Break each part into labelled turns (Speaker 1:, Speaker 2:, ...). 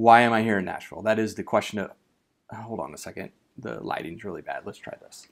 Speaker 1: why am I here in Nashville? That is the question of, hold on a second. The lighting's really bad. Let's try this.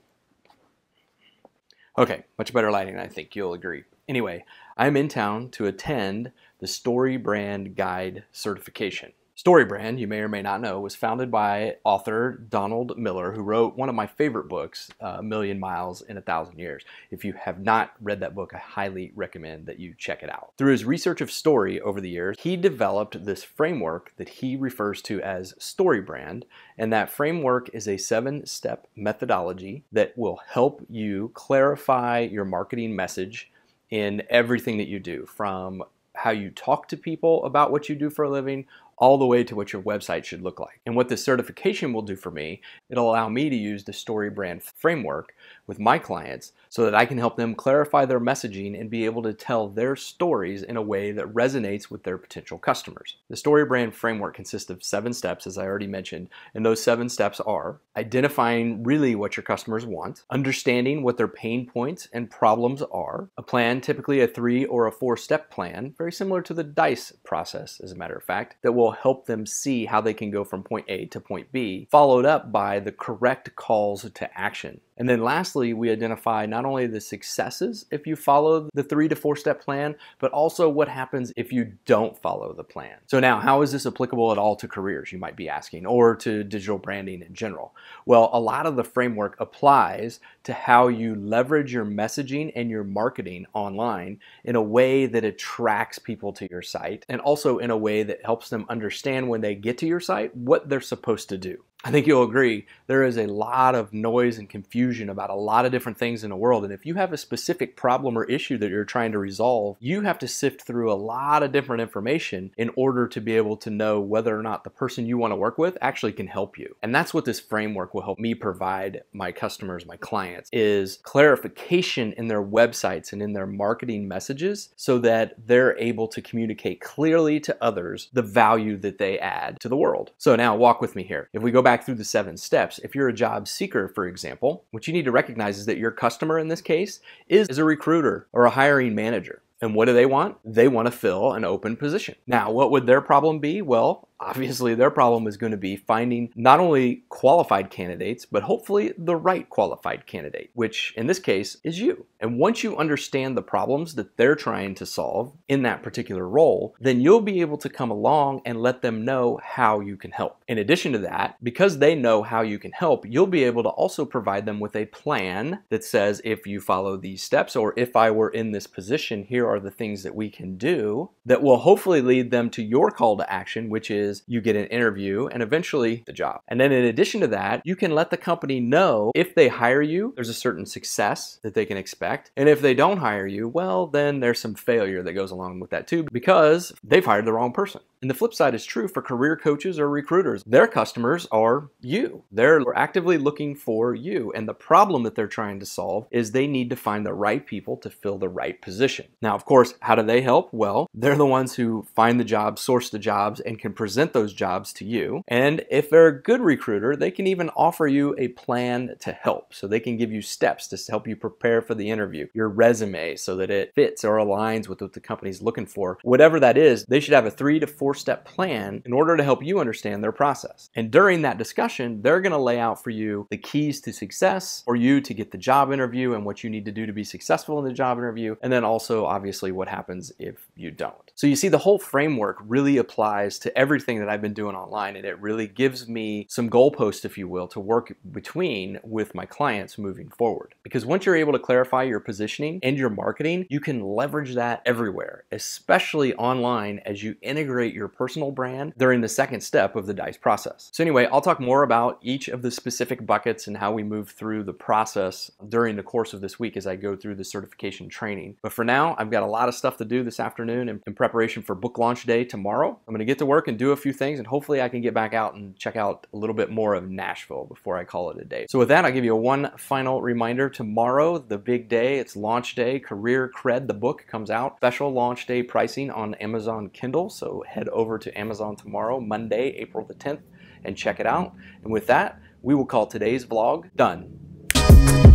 Speaker 1: Okay, much better lighting, I think you'll agree. Anyway, I'm in town to attend the StoryBrand Guide certification. StoryBrand, you may or may not know, was founded by author Donald Miller, who wrote one of my favorite books, A Million Miles in 1,000 Years. If you have not read that book, I highly recommend that you check it out. Through his research of story over the years, he developed this framework that he refers to as StoryBrand, and that framework is a 7-step methodology that will help you clarify your marketing message in everything that you do, from how you talk to people about what you do for a living, all the way to what your website should look like. And what this certification will do for me, it'll allow me to use the StoryBrand framework with my clients so that I can help them clarify their messaging and be able to tell their stories in a way that resonates with their potential customers. The StoryBrand framework consists of 7 steps, as I already mentioned, and those 7 steps are identifying really what your customers want, understanding what their pain points and problems are, a plan, typically a 3 or a 4-step plan, very similar to the DICE process, as a matter of fact, that will help them see how they can go from point A to point B, followed up by the correct calls to action. And then lastly, we identify not only the successes if you follow the 3 to 4-step plan, but also what happens if you don't follow the plan. So now, how is this applicable at all to careers, you might be asking, or to digital branding in general? Well, a lot of the framework applies to how you leverage your messaging and your marketing online in a way that attracts people to your site, and also in a way that helps them understand when they get to your site what they're supposed to do. I think you'll agree there is a lot of noise and confusion about a lot of different things in the world, and if you have a specific problem or issue that you're trying to resolve, you have to sift through a lot of different information in order to be able to know whether or not the person you want to work with actually can help you. And that's what this framework will help me provide my customers, my clients, is clarification in their websites and in their marketing messages so that they're able to communicate clearly to others the value that they add to the world. So now walk with me here. If we go back through the 7 steps, if you're a job seeker, for example, what you need to recognize is that your customer in this case is a recruiter or a hiring manager. And what do they want? They want to fill an open position. Now, what would their problem be? Well, obviously their problem is going to be finding not only qualified candidates, but hopefully the right qualified candidate, which in this case is you. And once you understand the problems that they're trying to solve in that particular role, then you'll be able to come along and let them know how you can help. In addition to that, because they know how you can help, you'll be able to also provide them with a plan that says, if you follow these steps, or if I were in this position, here are the things that we can do that will hopefully lead them to your call to action, which is you get an interview and eventually the job. And then in addition to that, you can let the company know if they hire you, there's a certain success that they can expect. And if they don't hire you, well, then there's some failure that goes along with that too, because they've hired the wrong person. And the flip side is true for career coaches or recruiters. Their customers are you. They're actively looking for you. And the problem that they're trying to solve is they need to find the right people to fill the right position. Now, of course, how do they help? Well, they're the ones who find the jobs, source the jobs, and can present those jobs to you. And if they're a good recruiter, they can even offer you a plan to help. So they can give you steps to help you prepare for the interview, your resume, so that it fits or aligns with what the company's looking for. Whatever that is, they should have a 3 to 4-step plan in order to help you understand their process. And during that discussion, they're going to lay out for you the keys to success for you to get the job interview and what you need to do to be successful in the job interview. And then also, obviously, what happens if you don't. So you see, the whole framework really applies to everything that I've been doing online, and it really gives me some goalposts, if you will, to work between with my clients moving forward. Because once you're able to clarify your positioning and your marketing, you can leverage that everywhere, especially online as you integrate your personal brand during the 2nd step of the DICE process. So anyway, I'll talk more about each of the specific buckets and how we move through the process during the course of this week as I go through the certification training. But for now, I've got a lot of stuff to do this afternoon in preparation for book launch day tomorrow. I'm going to get to work and do a few things, and hopefully I can get back out and check out a little bit more of Nashville before I call it a day. So with that, I'll give you one final reminder. Tomorrow, the big day, it's launch day. CareerKred, the book, comes out. Special launch day pricing on Amazon Kindle. So head over to Amazon tomorrow, Monday, April the 10th, and check it out. And with that, we will call today's vlog done.